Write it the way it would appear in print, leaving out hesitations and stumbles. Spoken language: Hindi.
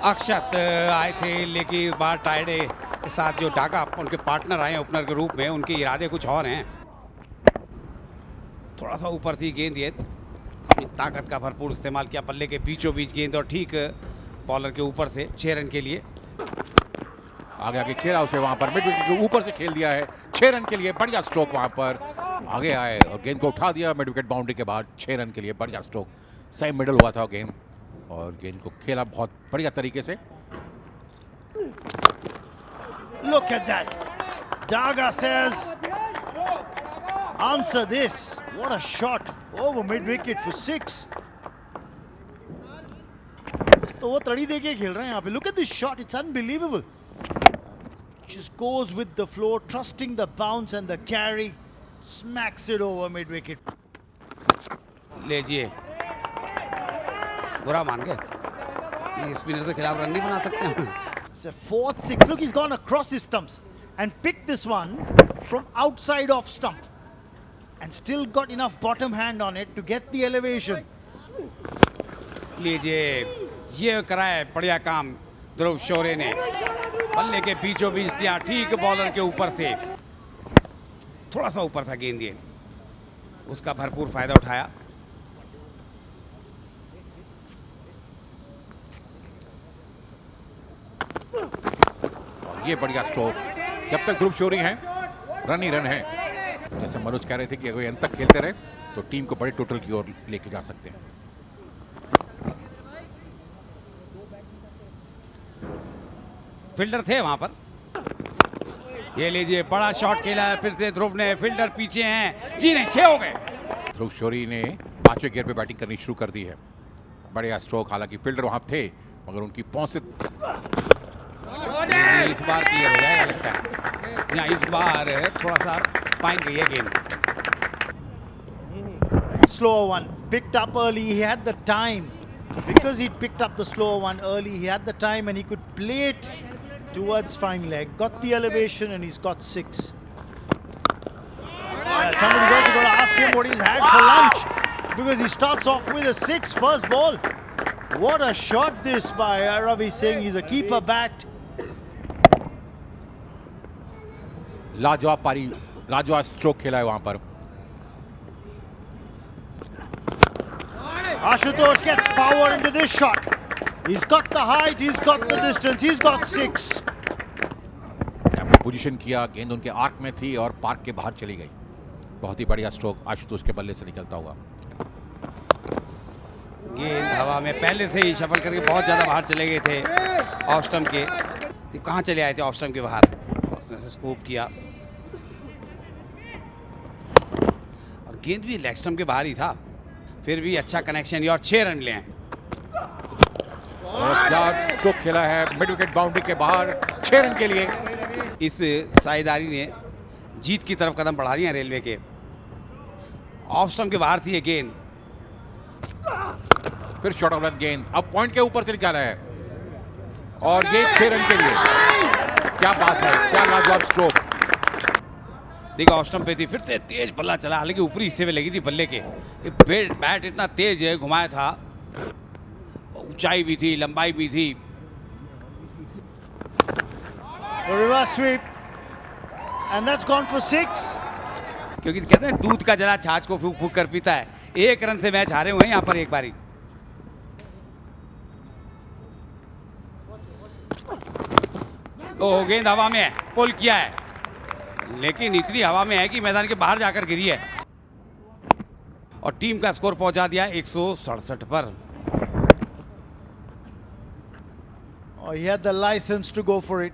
अक्षत आए थे, लेकिन इस बार टाइडे के साथ जो ढाका उनके पार्टनर आए हैं ओपनर के रूप में, उनके इरादे कुछ और हैं। थोड़ा सा ऊपर थी गेंद, ये अपनी ताकत का भरपूर इस्तेमाल किया, बल्ले के बीचों बीच गेंद और ठीक बॉलर के ऊपर से 6 रन के लिए। आगे आगे खेला उसे, वहां पर मिड विकेट के ऊपर से खेल दिया है 6 रन के लिए। बढ़िया स्ट्रोक, वहां पर आगे आए और गेंद को उठा दिया मिड विकेट बाउंड्री के बाद 6 रन के लिए। बढ़िया स्ट्रोक, सही मिडल हुआ था गेम और गेंद को खेला बहुत बढ़िया तरीके से। Look at that. Daga says, answer this. What a shot over mid wicket for 6. तो वो तड़ी देके खेल रहे हैं यहाँ पे। Look at this shot, it's unbelievable. Just goes with the flow, trusting the bounce and the carry, smacks it over mid wicket. लीजिए, बुरा मान गए, स्पिनर के खिलाफ रन नहीं बना सकते हैं। It's a 4th 6. Look, he's gone across his stumps and picked this one from outside off stump and still got enough bottom hand on it to get the elevation. लीजिए, ये कराए बढ़िया काम ध्रुव शौर्य ने, बल्ले के बीचों बीच दिया ठीक बॉलर के ऊपर से। थोड़ा सा ऊपर था गेंद, ये उसका भरपूर फायदा उठाया। और ये बढ़िया स्ट्रोक, जब तक ध्रुव शौर्य हैं रन ही रन है। जैसे मनोज कह रहे थे कि अगर अंत तक खेलते रहे तो टीम को बड़े टोटल की ओर लेके जा सकते हैं। फील्डर थे वहां पर। ये लीजिए, बड़ा शॉट खेला है फिर से ध्रुव ने, फील्डर पीछे हैं, जी नहीं 6 हो गए। ध्रुव शौर्य ने 5वें गियर पे बैटिंग करनी शुरू कर दी है। बढ़िया स्ट्रोक, हालांकि फील्डर वहां थे मगर उनकी पहुंच से इस बार क्लियर हो जाएगा लगता है। यहाँ इस बार थोड़ा सा पाएंगे ये गेंद। Slower one, picked up early, he had the time. Because he picked up the slower one early, he had the time and he could play it towards fine leg. Got the elevation and he's got 6. Somebody's also got to ask him what he's had for lunch, because he starts off with a 6 first ball. What a shot this by Ravi Singh. He's a keeper bat. लाजवाब पारी, लाजवाब स्ट्रोक खेला है वहां पर। Ashutosh gets power into this shot. He's got the height, he's got the distance, he's got 6. Position किया, गेंद उनके आर्क में थी और पार्क के बाहर चली गई। बहुत ही बढ़िया स्ट्रोक आशुतोष के बल्ले से निकलता हुआ। गेंद हवा में पहले से ही शफल करके बहुत ज्यादा बाहर चले गए थे ऑफ स्टंप के। कहां चले आए थे ऑफ स्टंप के बाहर, और स्कूप किया और गेंद भी लेग स्टंप के बाहर ही था, फिर भी अच्छा कनेक्शन और 6 रन ले। और क्या स्ट्रोक खेला है मिड विकेट बाउंड्री के बाहर 6 रन के लिए। इस साझेदारी ने जीत की तरफ कदम बढ़ा दिया रेलवे के। ऑफ स्टंप के बाहर थी ये गेंद, फिर शॉट ऑफ रन गेंद, अब पॉइंट के ऊपर से निकाला है और ये 6 रन के लिए। क्या बात है, क्या लाजवाब स्ट्रोक। देखो ऑफ स्टंप पे थी, फिर से तेज बल्ला चला, हालांकि ऊपरी हिस्से में लगी थी बल्ले के। बैट इतना तेज है घुमाया था, ऊंचाई भी थी लंबाई भी थी। Reverse sweep and that's gone for 6. क्योंकि कहते हैं दूध का जला छाछ को फूक फूक कर पीता है। 1 रन से मैच हारे हुए हैं यहाँ पर एक बारी। ओ गेंद हवा में है, पुल किया है, लेकिन इतनी हवा में है कि मैदान के बाहर जाकर गिरी है और टीम का स्कोर पहुंचा दिया 167 पर। Oh, he had the license to go for it.